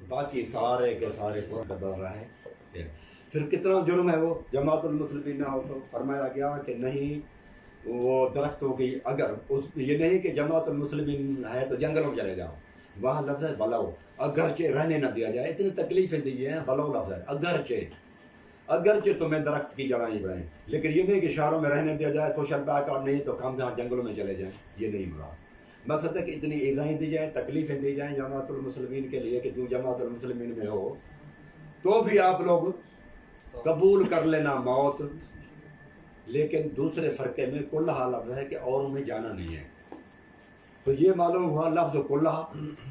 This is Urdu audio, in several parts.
باقی سارے کے سارے پورا کر رہا ہے. پھر کتنا جرم ہے وہ جماعت المسلمین نہ ہو تو فرمایا گیا کہ نہیں وہ درختوں کی اگر یہ نہیں کہ جماعت المسلمین ہے تو جنگلوں میں چلے جاؤ. وہاں لفظ ہے ولو، اگرچہ رہنے نہ دیا جائے. اتنی تکلیفیں دی ہیں، ولو لفظ ہے اگرچہ تمہیں درخت کی جڑیں بڑھیں، لیکن یہ نہیں کہ شہروں میں رہنے دیا جائے سوشل بیک اور نہیں تو ہم جہاں جنگلوں میں چلے جائیں. یہ نہیں مراد. مقصد ہے کہ اتنی ایذائیں دی جائیں، تکلیفیں دی جائیں جماعت المسلمین کے لیے کہ جو جماعت المسلمین میں ہو تو بھی آپ لوگ قبول کر لینا موت. لیکن دوسرے فرقے میں کلہا لفظ ہے کہ اوروں میں جانا نہیں ہے. تو یہ معلوم ہوا لفظ کلہا.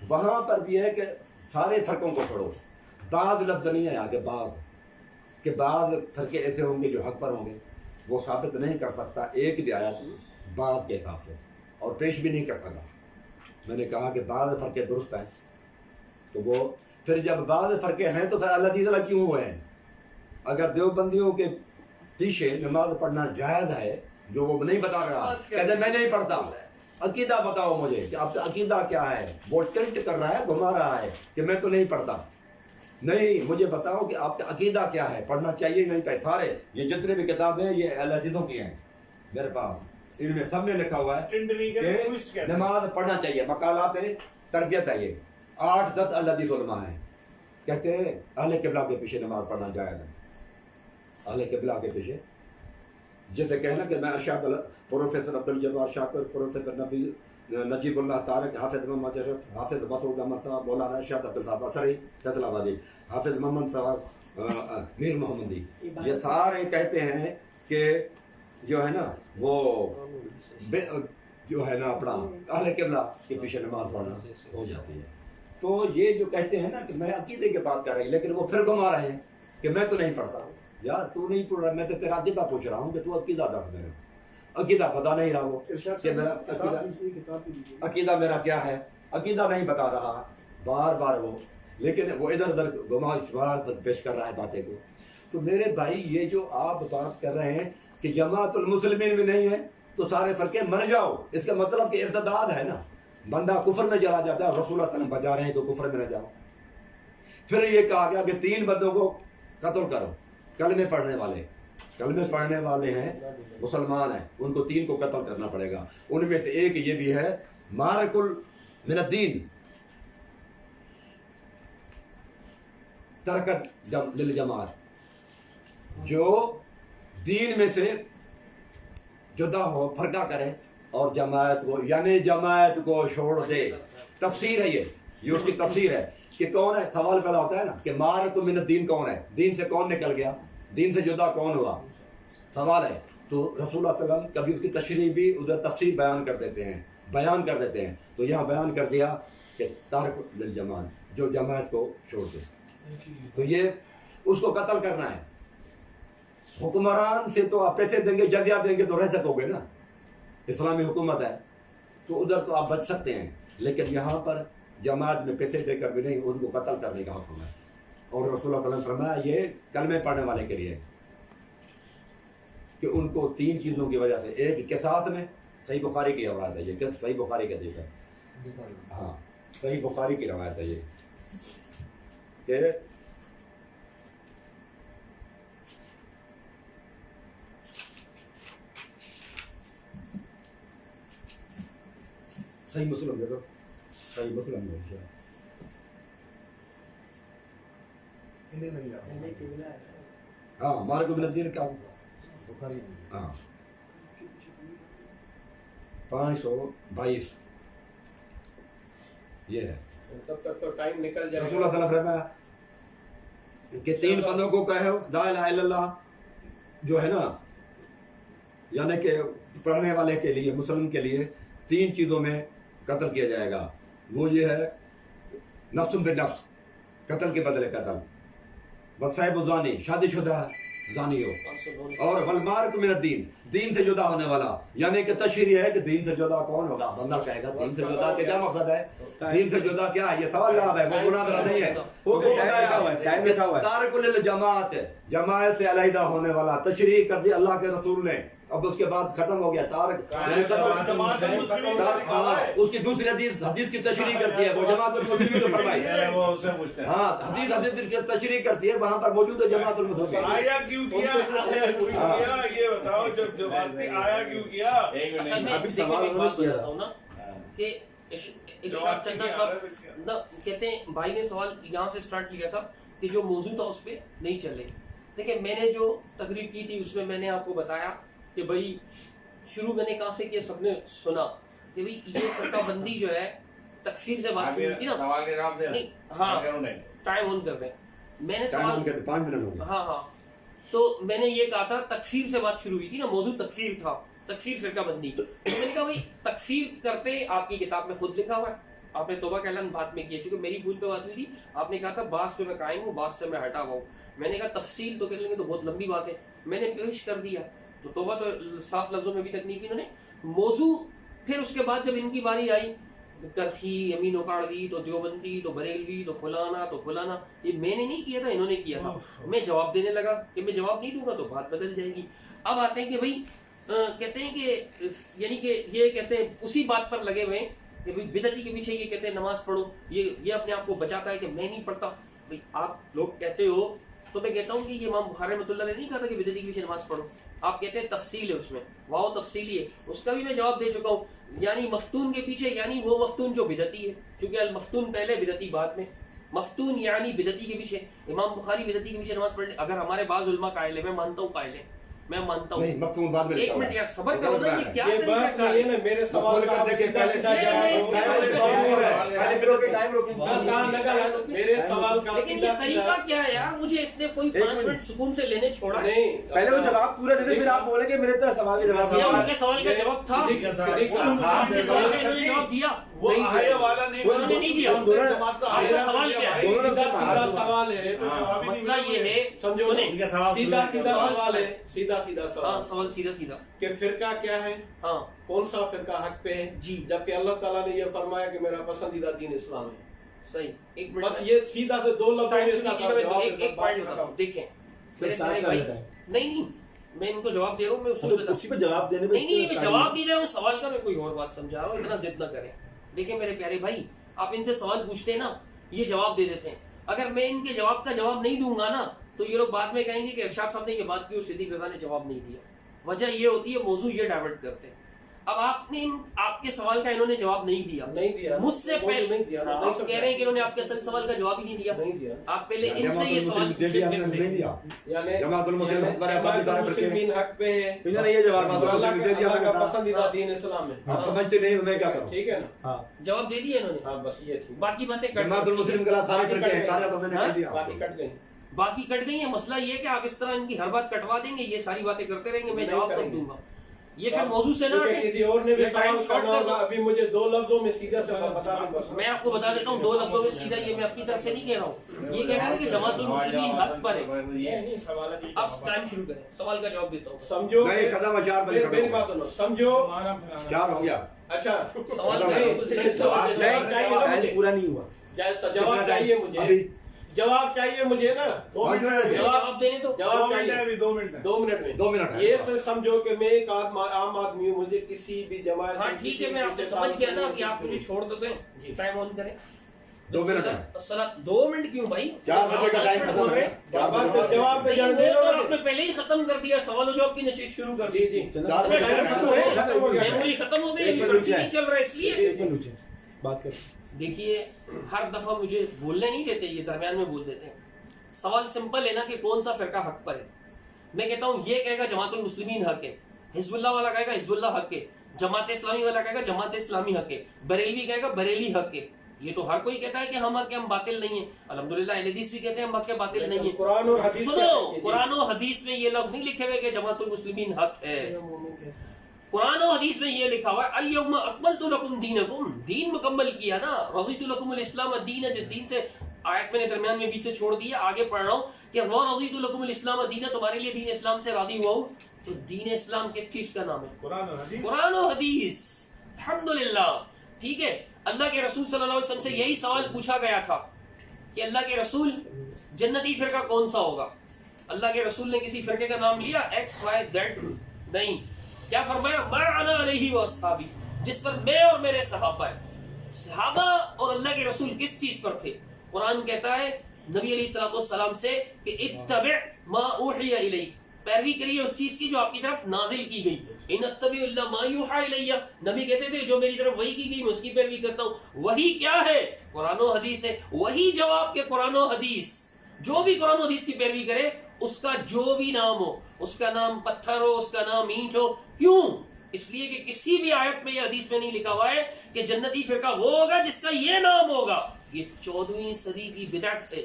وہاں پر بھی ہے کہ سارے فرقوں کو چھوڑو. بعض لفظ نہیں ہے آگے، بعض کہ بعض فرقے ایسے ہوں گے جو حق پر ہوں گے، وہ ثابت نہیں کر سکتا ایک بھی آیت بعض کے حساب سے، اور پیش بھی نہیں کر سکا. میں نے کہا کہ بعض فرقے درست ہیں تو وہ پھر جب بعض فرقے ہیں تو پھر اللہ تعالیٰ کیوں ہوئے ہیں؟ اگر دیوبندیوں کے پیچھے نماز پڑھنا جائز ہے جو وہ نہیں بتا رہا، کہتے میں نہیں پڑھتا، عقیدہ بتاؤ مجھے کہ آپ کا عقیدہ کیا ہے. وہ ٹلٹ کر رہا ہے، گھما رہا ہے کہ میں تو نہیں پڑھتا. نہیں، مجھے بتاؤ کہ آپ کا عقیدہ کیا ہے، پڑھنا چاہیے نہیں پہ. سارے یہ جتنے بھی کتابیں یہ اہل حدیثوں کی ہیں میرے پاس، ان میں سب میں لکھا ہوا ہے کہ نماز پڑھنا چاہیے. مقالات تربیت ہے. یہ 8-10 اہل حدیث علماء ہیں کہتے ہیں اہل قبلہ کے پیچھے نماز پڑھنا جائز ہے. اہل قبلہ کے پیچھے جیسے کہنا کہ میں ارشاد پروفیسر عبدالجبار شاکر، پروفیسر نجیب اللہ طارق، حافظ محمد اشرف، حافظ مسعود احمد صاحب، مولانا ارشاد عبد الصاحب اثری فیصل آبادی، حافظ محمد صاحب، میر محمدی، یہ سارے کہتے ہیں کہ جو ہے نا وہ جو ہے نا اپنا اہل قبلہ کے پیچھے نماز پڑھنا ہو جاتی ہے. تو یہ جو کہتے ہیں نا کہ میں عقیدے کی بات کر رہی، لیکن وہ پھر گھما رہے ہیں کہ میں تو نہیں پڑھتا. یار تو نہیں پڑھ رہا، میں تو تیرا عقیدہ پوچھ رہا ہوں کہ تو عقیدہ دس میرا عقیدہ بتا نہیں رہا. وہ کہ میرا عقیدہ میرا کیا ہے، عقیدہ نہیں بتا رہا بار بار وہ، لیکن وہ ادھر ادھر گھما پیش کر رہا ہے باتیں کو. تو میرے بھائی یہ جو آپ بات کر رہے ہیں کہ جماعت المسلمین میں نہیں ہے تو سارے فرقے مر جاؤ، اس کا مطلب کہ ارتداد ہے نا. بندہ کفر میں چلا جاتا ہے، رسول اللہ صلی اللہ علیہ وسلم بچا رہے ہیں تو کفر میں نہ جاؤ. پھر یہ کہا گیا کہ 3 بندوں کو قتل کرو. کلمے پڑھنے والے ہیں، مسلمان ہیں، ان کو 3 کو قتل کرنا پڑے گا. ان میں سے ایک یہ بھی ہے مارک من الدین، ترکت للجماعت، جو دین میں سے جدا ہو، فرقہ کرے اور جماعت کو، یعنی جماعت کو چھوڑ دے. تفسیر ہے یہ اس کی تفسیر ہے کہ کون ہے. سوال پیدا ہوتا ہے نا کہ مارک من الدین کون ہے، دین سے کون نکل گیا، دین سے جدا کون ہوا، سوال ہے. تو رسول اللہ صلی اللہ علیہ وسلم کبھی اس کی تشریح بھی ادھر تفسیر بیان کر دیتے ہیں. تو یہاں بیان کر دیا کہ تارک للجماعت، جو جماعت کو چھوڑ دے. تو یہ اس کو قتل کرنا ہے. حکمران سے تو آپ پیسے دیں گے، جزیہ دیں گے تو رہ سکو گے نا، اسلامی حکومت ہے تو ادھر تو آپ بچ سکتے ہیں. لیکن یہاں پر جماعت میں پیسے دے کر بھی نہیں، ان کو قتل کرنے کا حکم ہے. اور رسول اللہ صلی اللہ علیہ وسلم فرمایا یہ کلمے پڑھنے والے کے لیے کہ ان کو 3 چیزوں کی وجہ سے. ایک قصاص میں، صحیح بخاری کی روایت ہے یہ، صحیح بخاری کا دیکھا، ہاں صحیح بخاری کی روایت ہے یہ کہ صحیح مسلم دیکھو، صحیح مسلم ہے. ہاں مارک بن الدین کا ہاں 522 یہ ہے. تب تک تو ٹائم نکل جائے. رسول اللہ صلی اللہ علیہ وسلم کہ 3 بندوں کو کہو لا الہ الا اللہ، جو ہے نا یعنی کہ پڑھنے والے کے لیے، مسلم کے لیے 3 چیزوں میں قتل کیا جائے گا. وہ یہ ہے نفس بالنفس، قتل کے بدلے قتل، وصیب الزانی، شادی شدہ زانی ہو، اور والمارک من الدین، دین سے جدا ہونے والا. یعنی کہ تشریح ہے کہ دین سے جدا کون ہوگا. بندہ کہے گا دین سے جدا کے کیا مقصد ہے، دین سے جدا کیا ہے، یہ سوال جواب ہے، وہ مناظرہ نہیں ہے. تارک للجماعت، جماعت سے علیحدہ ہونے والا. تشریح کر دی اللہ کے رسول نے اب اس کے بعد ختم ہو گیا تارک یعنی ختم اس کی دوسری حدیث کی تشریح کرتی ہے وہ جماعت المسلمین تو فرمائی ہاں حدیث کی تشریح کرتی ہے وہاں پر موجود ہے جماعت المسلمین آیا کیوں کیا یہ بتاؤ جب جماعت نے آیا کیوں کیا اصل میں ایک بات بتاتا ہوں نا کہ ارشاد چندہ صاحب کہتے ہیں بھائی نے سوال یہاں سے سٹارٹ کیا تھا کہ جو موضوع تھا اس پہ نہیں چلے. دیکھیں میں نے جو تقریر کی تھی اس میں میں نے آپ کو بتایا کہ بھائی شروع میں نے کہاں سے کیا سب نے سنا کہ بھائی یہ فرقہ بندی جو ہے تکفیر سے بات شروع کی نا سوال کے جواب دیں ہاں ٹائم آن کر دیں میں نے سوال 5 منٹ ہو گئے ہاں تو میں نے یہ کہا تھا تکفیر سے بات شروع ہوئی تھی نا موضوع تکفیر تھا تکفیر فرقہ بندی تو میں نے کہا بھائی تکفیر کرتے آپ کی کتاب میں خود لکھا ہوا ہے آپ نے توبہ کا اعلان بعد میں کیا چونکہ میری بھول پہ بات ہوئی تھی آپ نے کہا تھا بعض پہ میں قائم ہوں بعض سے میں ہٹا ہوا ہوں میں نے کہا تفصیل تو کہہ لیں گے تو بہت لمبی بات ہے میں نے پیش کر دیا تو توبہ تو صاف لفظوں میں بھی تک نہیں کی انہوں نے موضوع پھر اس کے بعد جب ان کی باری آئی کرخی امین اوکاڑوی تو دیوبندی تو بریلوی تو فلانا یہ میں نے نہیں کیا تھا انہوں نے کیا تھا میں جواب دینے لگا کہ میں جواب نہیں دوں گا تو بات بدل جائے گی. اب آتے ہیں کہ بھائی کہتے ہیں کہ یعنی کہ یہ کہتے ہیں اسی بات پر لگے ہوئے ہیں کہ بھائی بدعتی کے پیچھے یہ کہتے ہیں نماز پڑھو یہ اپنے آپ کو بچاتا ہے کہ میں نہیں پڑھتا. بھائی آپ لوگ کہتے ہو تو میں کہتا ہوں کہ یہ امام بخاری رحمۃ اللہ نے نہیں کہا تھا کہ بدعتی کے پیچھے نماز پڑھو آپ کہتے ہیں تفصیل ہے اس میں واو تفصیلی ہے اس کا بھی میں جواب دے چکا ہوں یعنی مفتون کے پیچھے یعنی وہ مفتون جو بدعتی ہے چونکہ المفتون پہلے بدعتی بعد میں مفتون یعنی بدعتی کے پیچھے امام بخاری بدعتی کے پیچھے نماز پڑھنے اگر ہمارے بعض علماء قائل ہے میں مانتا ہوں قائل ہے میں مانتا ہوں ایک منٹ یار صبر کرو نا یہ کیا بس نہیں ہے نا میرے سوال کا میرے سوال کا لیکن یہ طریقہ کیا ہے یار مجھے اس نے کوئی 5 منٹ سکون سے لینے چھوڑا نہیں پہلے وہ جواب پورا دے دے پھر آپ بولیں کہ میرے تو سوال کا جواب یہ ان کے سوال کا جواب تھا آپ کے سوال کا انہوں نے جواب دیا وہ آیا والا انہوں نے نہیں دیا آپ کا سوال کیا ہے سیدھا سوال ہے مسئلہ یہ ہے سمجھو سیدھا سوال ہے سیدھا ہاں سوال سیدھا کہ فرقہ کیا ہے ہاں کون سا فرقہ حق پہ ہے جی جبکہ اللہ تعالیٰ نے یہ فرمایا کہ میرا پسندیدہ دین اسلام ہے صحیح ایک منٹ بس یہ سیدھا سے 2 لفظوں میں اس کا ایک پوائنٹ بتاؤ دیکھیں میرے پیارے بھائی نہیں میں ان کو جواب دے رہا ہوں میں اسی پہ جواب دینے نہیں میں جواب نہیں دے رہا ہوں سوال کا میں کوئی اور بات سمجھا رہا ہوں اتنا ضد نہ کریں دیکھیں میرے پیارے بھائی آپ ان سے سوال پوچھتے ہیں نا یہ جواب دے دیتے ہیں اگر میں ان کے جواب کا جواب نہیں دوں گا نا تو یہ لوگ بعد میں کہیں گے کہ ارشاد صاحب نے یہ بات کی اور صدیق رضا نے جواب نہیں دیا وجہ یہ ہوتی ہے موضوع یہ ڈائیورٹ کرتے ہیں اب آپ نے آپ کے سوال کا انہوں نے جواب نہیں دیا مجھ سے پہلے آپ کہہ رہے ہیں کہ انہوں نے آپ کے اصل سوال کا جواب ہی نہیں دیا آپ پہلے ان سے یہ سوال جماعت المسلمین حق پہ ہے انہوں نے یہ جواب اللہ کا پسندیدہ دین اسلام ہے آپ سمجھتے نہیں تو میں کیا کروں ٹھیک ہے نا جواب دے دیا انہوں نے ہاں بس یہ تھی باقی باتیں جماعت المسلم کا سارے فرقے ہیں سارے تو میں نے کہہ دیا باقی کٹ گئی باقی کٹ گئی ہیں مسئلہ یہ ہے کہ آپ اس طرح ان کی ہر بات کٹوا دیں گے یہ ساری باتیں کرتے رہیں گے میں جواب نہیں دوں گا یہ پھر موضوع سے نہ ہٹے کسی اور نے بھی سوال کرنا ہوگا ابھی مجھے 2 لفظوں میں سیدھا سے بتا دوں بس میں آپ کو بتا دیتا ہوں 2 لفظوں میں سیدھا یہ میں اپنی طرف سے نہیں کہہ رہا ہوں یہ کہہ رہا ہے کہ جماعت المسلمین حق پر ہے اب ٹائم شروع کریں سوال کا جواب دیتا ہوں سمجھو نہیں ختم 4 بجے میری بات سنو سمجھو 4 ہو گیا اچھا سوال پورا نہیں ہوا جواب چاہیے مجھے جواب چاہیے مجھے نا جواب دینے تو جواب چاہیے 2 منٹ یہ سے سمجھو کہ میں ایک عام آدمی ہوں مجھے کسی بھی جماعت ہاں ٹھیک ہے میں آپ سے سمجھ گیا نا کہ آپ مجھے چھوڑ دیتے ہیں ٹائم آن کریں 2 منٹ 2 منٹ کیوں بھائی 4 بجے کا ٹائم ختم ہے جواب پہ جان دے آپ نے پہلے ہی ختم کر دیا سوال و جواب کی نشست شروع کر دی جی 4 بجے میموری ختم ہو گئی نہیں چل رہا اس لیے بات کر دیکھیے ہر دفعہ مجھے بولنے نہیں دیتے یہ درمیان میں بول دیتے ہیں سوال سمپل ہے نا کہ کون سا فرقہ حق پر ہے میں کہتا ہوں یہ کہے گا جماعت المسلمین حق ہے حزب اللہ والا کہے گا حزب اللہ حق ہے جماعت اسلامی والا کہے گا جماعت اسلامی حق ہے بریلوی کہے گا بریلی حق ہے یہ تو ہر کوئی کہتا ہے کہ ہم حق ہیں ہم باطل نہیں ہیں الحمدللہ اہل حدیث بھی کہتے ہیں ہم حق ہیں باطل نہیں ہیں قرآن اور حدیث سنو قرآن و حدیث میں یہ لفظ نہیں لکھے ہوئے کہ جماعت المسلمین حق ہے قرآن و حدیث میں یہ لکھا ہوا ہے الیوم اکملت لکم دینکم دین مکمل کیا نا رضیت لکم الاسلام الدین جس دین سے آیت میں نے درمیان میں بیچ سے چھوڑ دیا آگے پڑھ رہا ہوں کہ رضیت لکم الاسلام الدین تمہارے لیے دین اسلام سے راضی ہوا ہوں تو دین اسلام کس چیز کا نام ہے قرآن و حدیث الحمدللہ ٹھیک ہے اللہ کے رسول صلی اللہ علیہ وسلم سے یہی سوال پوچھا گیا تھا کہ اللہ کے رسول جنتی فرقہ کون سا ہوگا اللہ کے رسول نے کسی فرقے کا نام لیا ایکس وائی زیڈ نہیں کیا فرمایا ما انا علیہ و اصحابی, جس پر میں اور میرے صحابہ ہیں. صحابہ اور اللہ کے رسول کس چیز پر تھے؟ قرآن کہتا ہے نبی علیہ الصلوۃ والسلام سے کہ اتبع ما اوحی الیک, پیروی کریے اس چیز کی جو آپ کی طرف نازل کی گئی. ان اتبع الا ما یوحی الی, نبی کہتے تھے جو میری طرف وحی کی گئی میں اس کی پیروی کرتا ہوں. وحی کیا ہے؟ قرآن و حدیث ہے. وہی جواب کے قرآن و حدیث, جو بھی قرآن و حدیث کی پیروی کرے اس کا جو بھی نام ہو, اس کا نام پتھر ہو, اس کا نام اینٹ ہو. کیوں؟ اس لیے کہ کسی بھی آیت میں یا حدیث میں نہیں لکھا ہوا ہے کہ جنتی فرقہ وہ ہوگا جس کا یہ نام ہوگا. یہ 14ویں صدی کی بدعت ہے.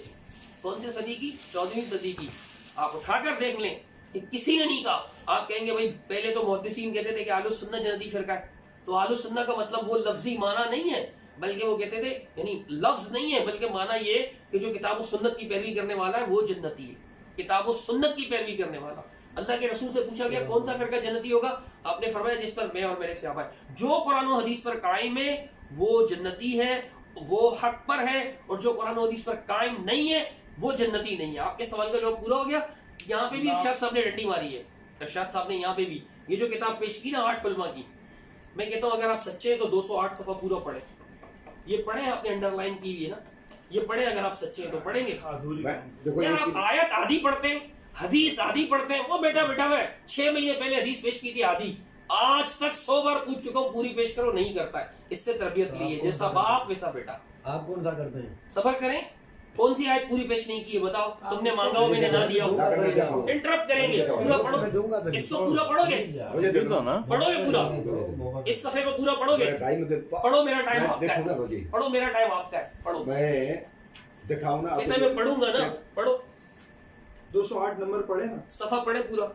کون سی صدی کی؟ 14ویں صدی کی. آپ اٹھا کر دیکھ لیں کہ کسی نے نہیں کہا. آپ کہیں گے بھائی پہلے تو محدثین کہتے تھے کہ اہل السنہ جنتی فرقہ ہے, تو اہل السنہ کا مطلب وہ لفظی معنی نہیں ہے, بلکہ وہ کہتے تھے یعنی لفظ نہیں ہے بلکہ معنی یہ کہ جو کتاب و سنت کی پیروی کرنے والا ہے وہ جنتی ہے. کتاب و سنت کی پیروی کرنے والا. اللہ کے رسول سے پوچھا گیا کون سا فرقہ جنتی ہوگا؟ آپ نے فرمایا جس پر میں اور میرے صحابہ ہیں. جو قرآن و حدیث پر قائم ہے وہ جنتی ہے, وہ حق پر ہے, اور جو قرآن و حدیث پر قائم نہیں ہے وہ جنتی نہیں ہے. آپ کے سوال کا جواب پورا ہو گیا. یہاں پہ بھی ارشاد صاحب نے ڈنڈی ماری ہے. ارشاد صاحب نے یہاں پہ بھی یہ جو کتاب پیش کی نا 8 کلمہ کی, میں کہتا ہوں اگر آپ سچے ہیں تو 208 صفحہ پورا پڑھیں. یہ پڑھیں, آپ نے انڈر لائن کی ہوئی ہے نا, یہ پڑھیں. اگر آپ سچے ہیں تو پڑھیں گے. یار آپ آیت آدھی پڑھتے ہیں, حدیث آدھی پڑھتے ہیں. وہ بیٹا ہوا ہے 6 مہینے پہلے حدیث پیش کی تھی آدھی, آج تک 100 بار پوچھ چکا ہوں پوری پیش کرو, نہیں کرتا ہے. اس سے تربیت لی ہے, جیسا باپ ویسا بیٹا. آپ کون سا کرتے ہیں؟ صبر کریں. کون سی آیت پوری پیش نہیں کی ہے بتاؤ؟ تم نے مانگا ہو میں نے نہ دیا ہو. انٹرپٹ کریں گے. پورا پڑھو, اس کو پورا پڑھو گے, پڑھو گے پورا, اس صفحے کو پورا پڑھو گے. پڑھو, میرا ٹائم آپ کا ہے, پڑھو, میرا ٹائم آپ کا ہے, پڑھو. میں دکھاؤں نا, میں پڑھوں گا نا, پڑھو. 208 نمبر پڑھے نا, صفحہ پڑھے پورا.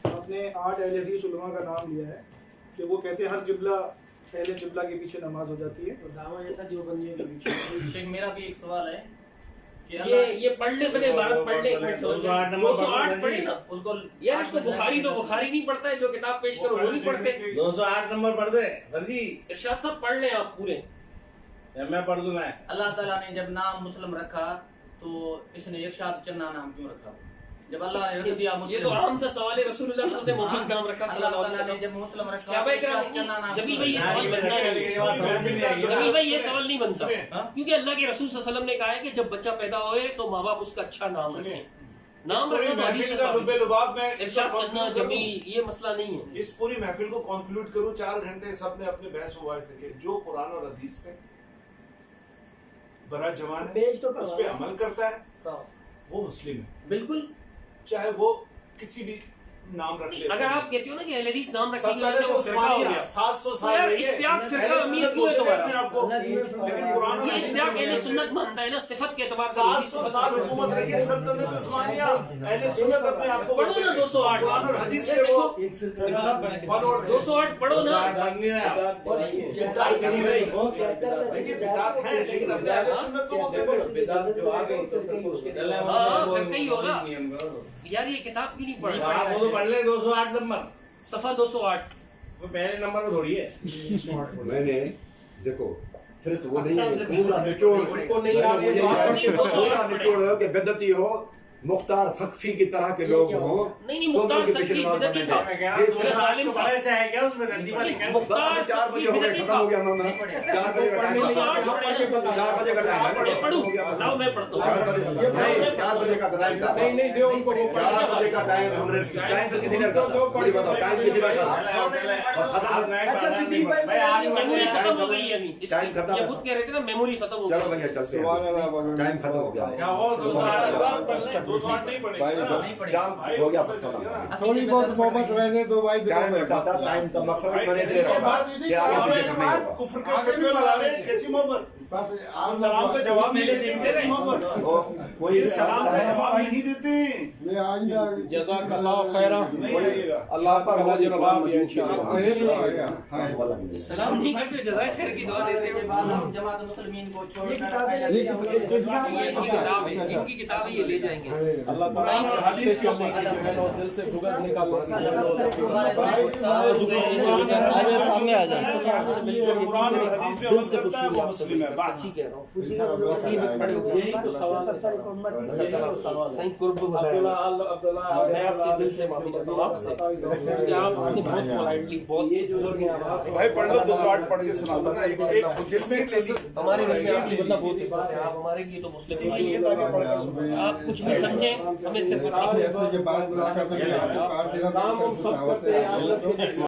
آپ نے 8 اہل حدیث علماء کا نام لیا ہے کہ وہ کہتے ہیں ہر قبلہ اہل قبلہ کے پیچھے نماز ہو جاتی ہے. دعویٰ یہ تھا دیوبندیوں کے پیچھے. شیخ میرا بھی ایک سوال ہے کہ یہ پڑھ لے, پہلے عبارت پڑھ لے. 208 پڑھے نا اس کو. یار اس کو بخاری تو بخاری نہیں پڑھتا ہے, جو کتاب پیش کرو وہ نہیں پڑھتے. 208 نمبر پڑھ دے فرضی. ارشاد صاحب پڑھ لیں آپ پورے. میں پڑھ دوں. میں اللہ تعالیٰ نے جب نام مسلم رکھا تو اس نے ارشاد چنا نام کیوں رکھا؟ جب اللہ نے رکھ دیا مسلم, یہ تو عام سا سوال ہے. رسول اللہ صلی اللہ علیہ وسلم نے محمد نام رکھا صلی اللہ اللہ علیہ تعالیٰ نے وسلم. جب مسلم رکھا صحابہ کرام, جبھی بھائی یہ سوال بنتا ہے, جبھی بھائی یہ سوال نہیں بنتا, کیونکہ اللہ کے رسول صلی اللہ علیہ وسلم نے کہا ہے کہ جب بچہ پیدا ہوئے تو ماں باپ اس کا اچھا نام رکھیں. نام رکھنا تو حدیث سے ثابت ہے. ارشاد چنا جمیل یہ مسئلہ نہیں ہے. اس پوری محفل کو کنکلوڈ کروں, 4 گھنٹے سب نے اپنے بحث ہوائے سکے. جو قرآن اور حدیث میں برا جوان ہے اس پہ عمل کرتا ہے وہ مسلم ہے, بالکل, چاہے وہ کسی بھی نام رکھ لے. اگر آپ کہتے ہو نا کہ اہل حدیث نام رکھنے کی وجہ سے وہ فرقہ ہو گیا, 700 تو سال یار رہی ہے. اشتیاق فرقہ امیر کیوں ہے تمہارا؟ آپ کو لیکن قرآن اور یہ حدیث اشتیاق اہل سنت مانتا ہے نا, صفت کے اعتبار سے. 700 سال حکومت رہی ہے سلطنت عثمانیہ. اہل سنت اپنے آپ کو پڑھو نا 208. قرآن اور حدیث کے وہ 208 پڑھو نا. بدعت ہیں لیکن اپنے اہل سنت کو بولتے ہیں. ہاں فرقہ ہی ہوگا. یار یہ کتاب کی نہیں پڑھ رہا. آپ وہ تو پڑھ لیں 208 نمبر, صفحہ 208. وہ پہلے نمبر میں تھوڑی ہے. میں نے دیکھو صرف وہ نہیں ہے, پورا نچوڑ کو نہیں آ رہی ہے. پورا نچوڑ ہو کہ بدعتی ہو, مختار ثقفی کی طرح کے لوگ ہوں. نہیں مختار ثقفی بدعتی تھا, ظالم تھا. مختار 4 بجے ہو گئے, ختم ہو گیا. 4 بجے کا ٹائم, 4 بجے کا ٹائم ہے. پڑھوں لاؤ میں پڑھتا ہوں. 4 بجے کا ٹائم تھا. نہیں دے ان کو. 4 بجے کا ٹائم ہم نے ٹائم پھر کسی نے رکھا تھا. بڑی بتاؤ ٹائم کسی نے رکھا تھا. میموری ختم ہو گئی ہے ابھی. ٹائم ختم. یہ خود کہہ رہے تھے نا میموری ختم ہو گئی. چلو بھیا چلتے ہیں, ٹائم ختم ہو گیا. 208 نہیں پڑے. شام ہو گیا, تھوڑی بہت محبت رہنے دو بھائی. ٹائم رکھا تھا. ٹائم کا مقصد میں نے اسے رکھا کہ آگے پیچھے کرنا ہی ہوگا. کفر کے فتوے لگا رہے ہیں. کیسی محبت؟ سلام کا جواب نہیں دیتے. کیسی محبت؟ کوئی سلام کا جواب نہیں دیتے. جزاک اللہ خیرا. اللہ پر سلام نہیں کرتے, جزائے خیر کی دعا دیتے ہیں. ہم جماعت مسلمین کو چھوڑ کر یہ ان کی کتاب ہے, ان کی کتاب ہے, یہ لے جائیں گے. اللہ تعالیٰ حدیث کے دل سے بھگتنے کا سامنے آ جائیں. قرآن اور حدیث میں عمل کرتا ہے وہ مسلم ہے. اچھی کہہ رہا ہوں. قرب بتا رہا میں آپ سے دل سے معافی چاہتا ہوں آپ سے کہ آپ نے بہت پولائٹلی بہت بھائی پڑھ لو 208 پڑھ کے سنا دو نا ایک جس میں ہمارے بس میں آپ کی مطلب بہت بات ہے آپ ہمارے لیے تو مسلم بھائی ہیں آپ کچھ بھی سمجھیں ہمیں صرف ایسے یہ بات